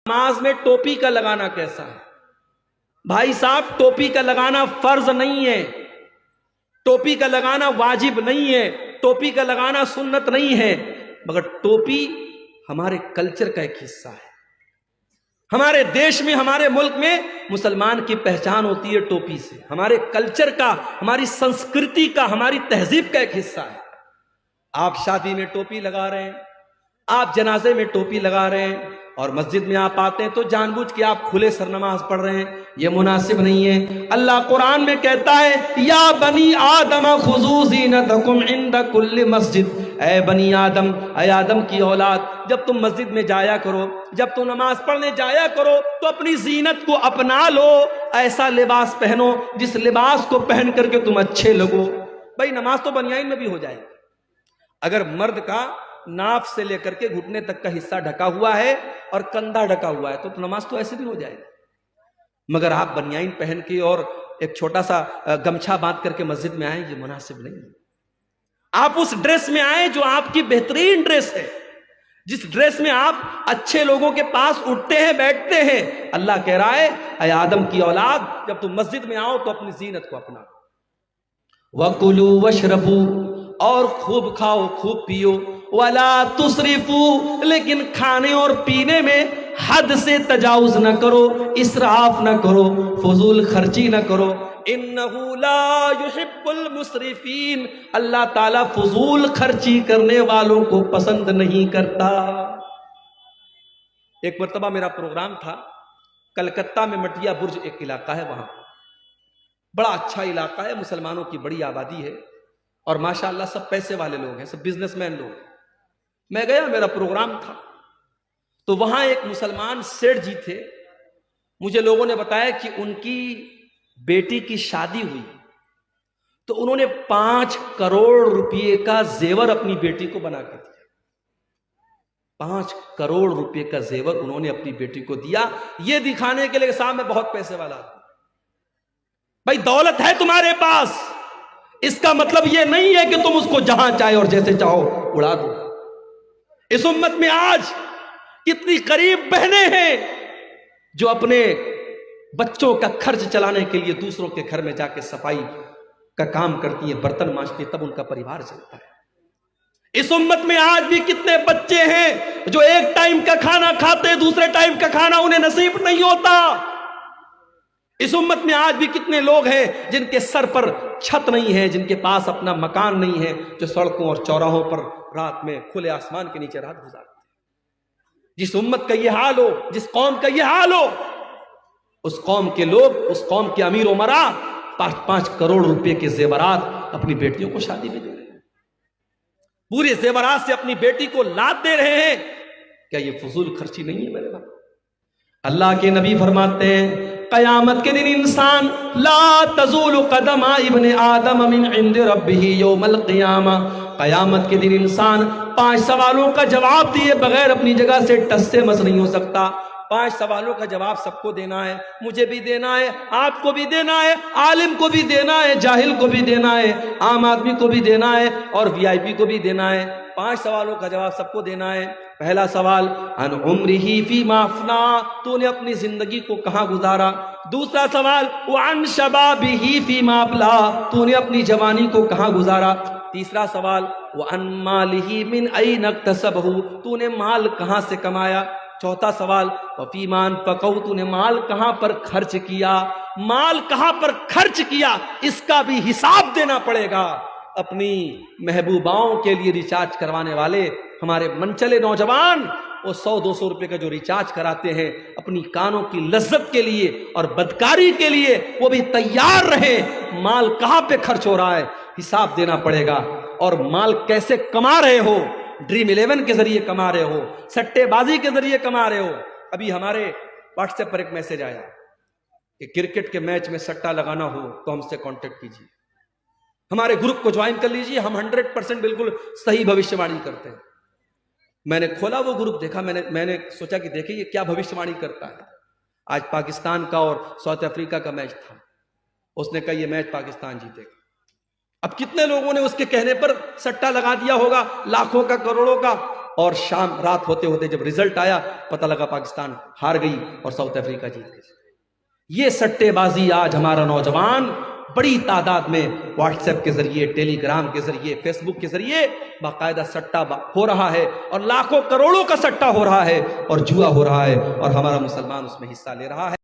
نماز میں ٹوپی کا لگانا کیسا ہے؟ بھائی صاحب، ٹوپی کا لگانا فرض نہیں ہے، ٹوپی کا لگانا واجب نہیں ہے، ٹوپی کا لگانا سنت نہیں ہے، مگر ٹوپی ہمارے کلچر کا ایک حصہ ہے۔ ہمارے دیش میں، ہمارے ملک میں مسلمان کی پہچان ہوتی ہے ٹوپی سے، ہمارے کلچر کا، ہماری سنسکرتی کا، ہماری تہذیب کا ایک حصہ ہے۔ آپ شادی میں ٹوپی لگا رہے ہیں، آپ جنازے میں ٹوپی لگا رہے ہیں، اور مسجد میں آپ آتے ہیں تو جان بوجھ کے آپ کھلے سر نماز پڑھ رہے ہیں، یہ مناسب نہیں ہے۔ اللہ قرآن میں کہتا ہے یا بنی آدم خذوا زینتکم عند کل مسجد، اے بنی آدم، اے آدم کی اولاد، جب تم مسجد میں جایا کرو، جب تم نماز پڑھنے جایا کرو تو اپنی زینت کو اپنا لو، ایسا لباس پہنو جس لباس کو پہن کر کے تم اچھے لگو۔ بھائی نماز تو بنیان میں بھی ہو جائے گی، اگر مرد کا ناف سے لے کر کے گھٹنے تک کا حصہ ڈھکا ہوا ہے اور کندھا ڈھکا ہوا ہے تو نماز تو ایسے بھی ہو جائے گی، مگر آپ بنیان پہن کے اور ایک چھوٹا سا گمچھا باندھ کر کے مسجد میں آئیں، یہ مناسب نہیں ہے۔ آپ اس ڈریس میں آئیں جو آپ کی بہترین ڈریس ہے، جس ڈریس میں آپ اچھے لوگوں کے پاس اٹھتے ہیں، بیٹھتے ہیں۔ اللہ کہہ رہا ہے اے آدم کی اولاد، جب تم مسجد میں آؤ تو اپنی زینت کو اپنا۔ وَكُلُوا وَاشْرَبُوا، اور خوب کھاؤ خوب پیو، وَلَا تُسْرِفُوا، لیکن کھانے اور پینے میں حد سے تجاوز نہ کرو، اسراف نہ کرو، فضول خرچی نہ کرو۔ إِنَّهُ لَا يُحِبُّ الْمُسْرِفِينَ، اللہ تعالیٰ فضول خرچی کرنے والوں کو پسند نہیں کرتا۔ ایک مرتبہ میرا پروگرام تھا کلکتہ میں، مٹیا برج ایک علاقہ ہے، وہاں بڑا اچھا علاقہ ہے، مسلمانوں کی بڑی آبادی ہے، اور ماشاءاللہ سب پیسے والے لوگ ہیں، سب بزنس مین لوگ۔ میں گیا، میرا پروگرام تھا، تو وہاں ایک مسلمان سیٹھ جی تھے، مجھے لوگوں نے بتایا کہ ان کی بیٹی کی شادی ہوئی تو انہوں نے 5 کروڑ روپے کا زیور اپنی بیٹی کو بنا کے دیا۔ 5 کروڑ روپے کا زیور انہوں نے اپنی بیٹی کو دیا، یہ دکھانے کے لیے صاحب میں بہت پیسے والا ہوں۔ بھائی دولت ہے تمہارے پاس، اس کا مطلب یہ نہیں ہے کہ تم اس کو جہاں چاہے اور جیسے چاہو اڑا دو۔ اس امت میں آج کتنی غریب بہنیں ہیں جو اپنے بچوں کا خرچ چلانے کے لیے دوسروں کے گھر میں جا کے صفائی کا کام کرتی ہیں، برتن مانجتی ہیں، تب ان کا پریوار چلتا ہے۔ اس امت میں آج بھی کتنے بچے ہیں جو ایک ٹائم کا کھانا کھاتے، دوسرے ٹائم کا کھانا انہیں نصیب نہیں ہوتا۔ اس امت میں آج بھی کتنے لوگ ہیں جن کے سر پر چھت نہیں ہے، جن کے پاس اپنا مکان نہیں ہے، جو سڑکوں اور چوراہوں پر رات میں کھلے آسمان کے نیچے رات گزارتے ہیں۔ جس امت کا یہ حال ہو، جس قوم کا یہ حال ہو، اس قوم کے لوگ، اس قوم کے امیر امرا 5 کروڑ روپے کے زیورات اپنی بیٹیوں کو شادی میں دے رہے ہیں، پورے زیورات سے اپنی بیٹی کو لاد دے رہے ہیں۔ کیا یہ فضول خرچی نہیں ہے میرے بھائی؟ اللہ کے نبی فرماتے ہیں قیامت کے دن انسان لا تزول قدم ابن آدم من عند ربہ یوم القیامہ، قیامت کے دن انسان 5 سوالوں کا جواب دیے بغیر اپنی جگہ سے ٹس سے مس نہیں ہو سکتا۔ 5 سوالوں کا جواب سب کو دینا ہے، مجھے بھی دینا ہے، آپ کو بھی دینا ہے، عالم کو بھی دینا ہے، جاہل کو بھی دینا ہے، عام آدمی کو بھی دینا ہے، اور وی آئی پی کو بھی دینا ہے۔ 5 سوالوں کا جواب سب کو دینا ہے۔ پہلا سوال عن عمرہ فیما افنا، تو نے اپنی زندگی کو کہاں گزارا۔ دوسرا سوال وعن شبابہ فیما ابلا، تو نے اپنی جوانی کو کہاں گزارا۔ تیسرا سوال وعن مالہ من این اکتسبہ، تو نے مال کہاں سے کمایا۔ چوتھا سوال وفیما انفقہ، تو نے مال کہاں پر خرچ کیا، مال کہاں پر خرچ کیا، اس کا بھی حساب دینا پڑے گا۔ اپنی محبوباؤں کے لیے ریچارج کروانے والے ہمارے منچلے نوجوان، وہ 100-200 روپے کا جو ریچارج کراتے ہیں اپنی کانوں کی لذت کے لیے اور بدکاری کے لیے، وہ بھی تیار رہے۔ مال کہاں پہ خرچ ہو رہا ہے، حساب دینا پڑے گا۔ اور مال کیسے کما رہے ہو، ڈریم 11 کے ذریعے کما رہے ہو، سٹے بازی کے ذریعے کما رہے ہو۔ ابھی ہمارے واٹس ایپ پر ایک میسج آیا کہ کرکٹ کے میچ میں سٹا لگانا ہو تو ہم سے کانٹیکٹ کیجیے، ہمارے گروپ کو جوائن کر لیجیے، ہم 100% بالکل صحیح بھوشیہ وانی کرتے ہیں۔ میں نے کھولا وہ گروپ، دیکھا، میں نے سوچا کہ دیکھیں یہ کیا بھوشیہ وانی کرتا ہے۔ آج پاکستان کا اور ساؤتھ افریقہ کا میچ تھا، اس نے کہا یہ میچ پاکستان جیتے گا۔ اب کتنے لوگوں نے اس کے کہنے پر سٹا لگا دیا ہوگا، لاکھوں کا، کروڑوں کا۔ اور شام رات ہوتے ہوتے جب رزلٹ آیا پتہ لگا پاکستان ہار گئی اور ساؤتھ افریقہ جیت گئی۔ یہ سٹے بازی آج ہمارا نوجوان بڑی تعداد میں واٹس ایپ کے ذریعے، ٹیلی گرام کے ذریعے، فیس بک کے ذریعے باقاعدہ سٹا ہو رہا ہے، اور لاکھوں کروڑوں کا سٹا ہو رہا ہے اور جوا ہو رہا ہے، اور ہمارا مسلمان اس میں حصہ لے رہا ہے۔